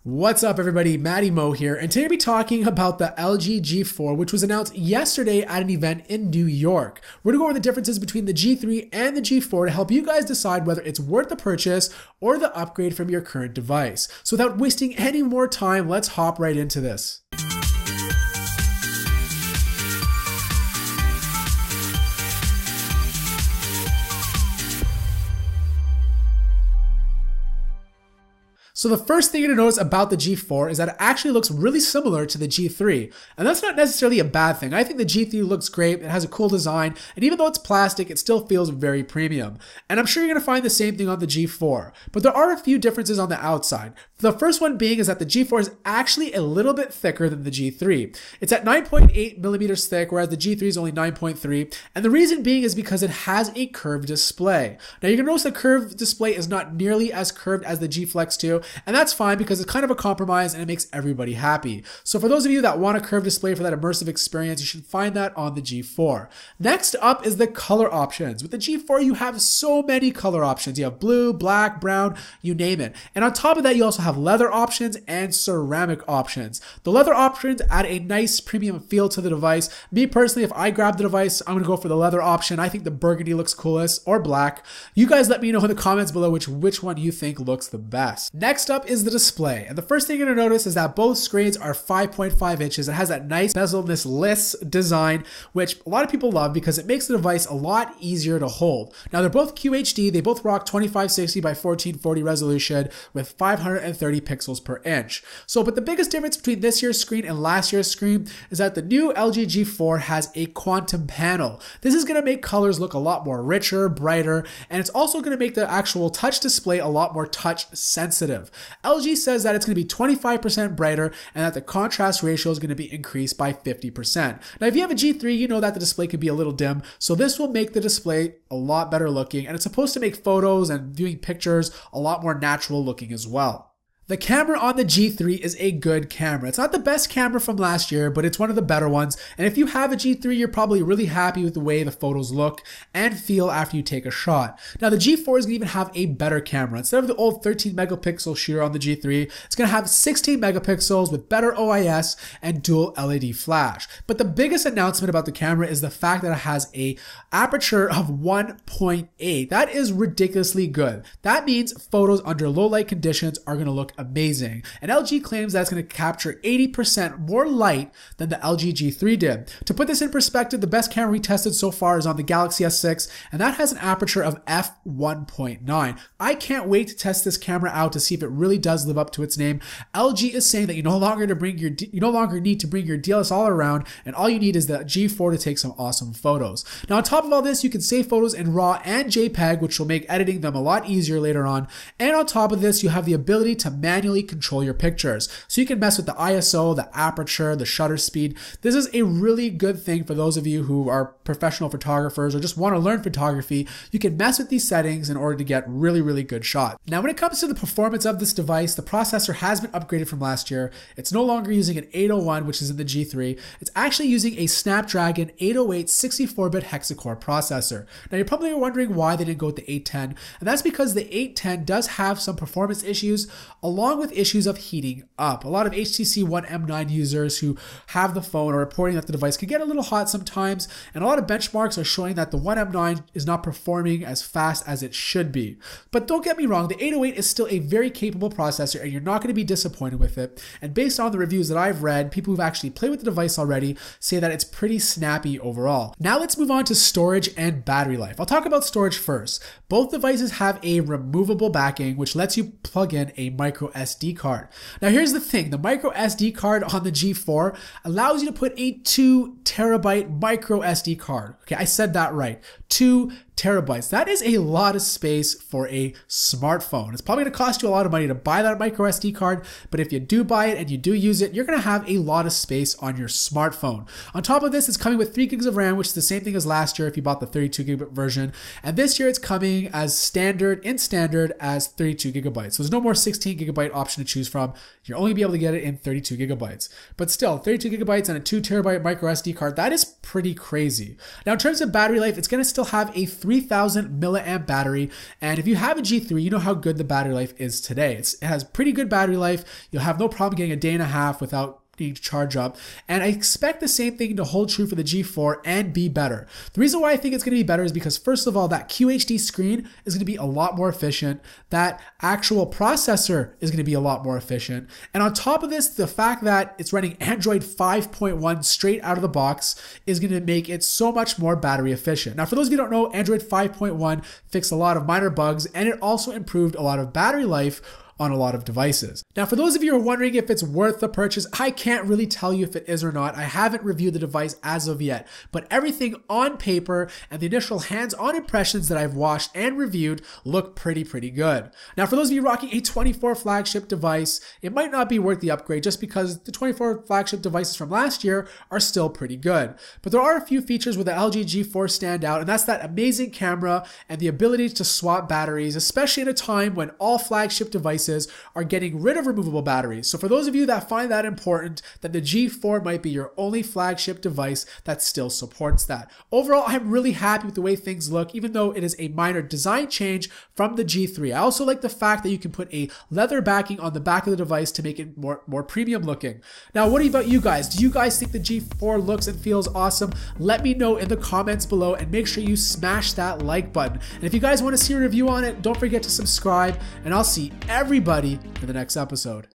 What's up everybody, Matty Mo here, and today we'll be talking about the LG G4, which was announced yesterday at an event in New York. We're going to go over the differences between the G3 and the G4 to help you guys decide whether it's worth the purchase or the upgrade from your current device. So without wasting any more time, let's hop right into this. So the first thing you're going to notice about the G4 is that it actually looks really similar to the G3. And that's not necessarily a bad thing. I think the G3 looks great, it has a cool design, and even though it's plastic, it still feels very premium. And I'm sure you're going to find the same thing on the G4. But there are a few differences on the outside. The first one being is that the G4 is actually a little bit thicker than the G3. It's at 9.8 millimeters thick, whereas the G3 is only 9.3. And the reason being is because it has a curved display. Now you're going to notice the curved display is not nearly as curved as the G Flex 2. And that's fine because it's kind of a compromise and it makes everybody happy. So for those of you that want a curved display for that immersive experience, you should find that on the G4. Next up is the color options. With the G4, you have so many color options. You have blue, black, brown, you name it. And on top of that, you also have leather options and ceramic options. The leather options add a nice premium feel to the device. Me personally, if I grab the device, I'm going to go for the leather option. I think the burgundy looks coolest, or black. You guys let me know in the comments below which one you think looks the best. Next up is the display, and the first thing you're going to notice is that both screens are 5.5 inches. It has that nice bezel-less design, which a lot of people love because it makes the device a lot easier to hold. Now they're both QHD, they both rock 2560 by 1440 resolution with 530 pixels per inch. But the biggest difference between this year's screen and last year's screen is that the new LG G4 has a quantum panel. This is going to make colors look a lot more richer, brighter, and it's also going to make the actual touch display a lot more touch sensitive. LG says that it's going to be 25% brighter and that the contrast ratio is going to be increased by 50%. Now, if you have a G3, you know that the display can be a little dim, so this will make the display a lot better looking, and it's supposed to make photos and viewing pictures a lot more natural looking as well. The camera on the G3 is a good camera. It's not the best camera from last year, but it's one of the better ones. And if you have a G3, you're probably really happy with the way the photos look and feel after you take a shot. Now the G4 is going to even have a better camera. Instead of the old 13 megapixel shooter on the G3, it's going to have 16 megapixels with better OIS and dual LED flash. But the biggest announcement about the camera is the fact that it has a aperture of 1.8. That is ridiculously good. That means photos under low light conditions are going to look amazing. And LG claims that it's going to capture 80% more light than the LG G3 did. To put this in perspective, the best camera we tested so far is on the Galaxy S6, and that has an aperture of f1.9. I can't wait to test this camera out to see if it really does live up to its name. LG is saying that you no longer need to bring your DSLR around, and all you need is the G4 to take some awesome photos. Now on top of all this, you can save photos in RAW and JPEG, which will make editing them a lot easier later on. And on top of this, you have the ability to manually control your pictures. So you can mess with the ISO, the aperture, the shutter speed. This is a really good thing for those of you who are professional photographers or just want to learn photography. You can mess with these settings in order to get really good shots. Now when it comes to the performance of this device, the processor has been upgraded from last year. It's no longer using an 801, which is in the G3. It's actually using a Snapdragon 808 64-bit hexa-core processor. Now you're probably wondering why they didn't go with the 810, and that's because the 810 does have some performance issues along with issues of heating up. A lot of HTC One M9 users who have the phone are reporting that the device can get a little hot sometimes, and a lot of benchmarks are showing that the One M9 is not performing as fast as it should be. But don't get me wrong, the 808 is still a very capable processor and you're not going to be disappointed with it. And based on the reviews that I've read, people who've actually played with the device already say that it's pretty snappy overall. Now let's move on to storage and battery life. I'll talk about storage first. Both devices have a removable backing, which lets you plug in a micro SD card. Now here's the thing, the micro SD card on the G4 allows you to put a 2 terabyte micro SD card. Okay, I said that right. 2 terabytes. That is a lot of space for a smartphone. It's probably going to cost you a lot of money to buy that micro SD card, but if you do buy it and you do use it, you're going to have a lot of space on your smartphone. On top of this, it's coming with 3 gigs of RAM, which is the same thing as last year if you bought the 32 gigabit version. And this year it's coming as standard as 32 gigabytes. So there's no more 16 gigabyte option to choose from. You'll only be able to get it in 32 gigabytes. But still, 32 gigabytes and a 2 terabyte micro SD card, that is pretty crazy. Now in terms of battery life, it's going to still still have a 3000 milliamp battery. And if you have a G3, you know how good the battery life is today. It has pretty good battery life. You'll have no problem getting a day and a half without need to charge up, and I expect the same thing to hold true for the G4 and be better. The reason why I think it's going to be better is because, first of all, that QHD screen is going to be a lot more efficient. That actual processor is going to be a lot more efficient. And on top of this, the fact that it's running Android 5.1 straight out of the box is going to make it so much more battery efficient. Now, for those of you who don't know, Android 5.1 fixed a lot of minor bugs, and it also improved a lot of battery life on a lot of devices. Now, for those of you who are wondering if it's worth the purchase, I can't really tell you if it is or not. I haven't reviewed the device as of yet, but everything on paper and the initial hands-on impressions that I've watched and reviewed look pretty good. Now, for those of you rocking a 24 flagship device, it might not be worth the upgrade just because the 24 flagship devices from last year are still pretty good. But there are a few features with the LG G4 stand out, and that's that amazing camera and the ability to swap batteries, especially at a time when all flagship devices are getting rid of removable batteries. So for those of you that find that important, then the G4 might be your only flagship device that still supports that. Overall, I'm really happy with the way things look, even though it is a minor design change from the G3. I also like the fact that you can put a leather backing on the back of the device to make it more premium looking. Now, what about you guys? Do you guys think the G4 looks and feels awesome? Let me know in the comments below, and make sure you smash that like button. And if you guys want to see a review on it, don't forget to subscribe, and I'll see everybody in the next episode.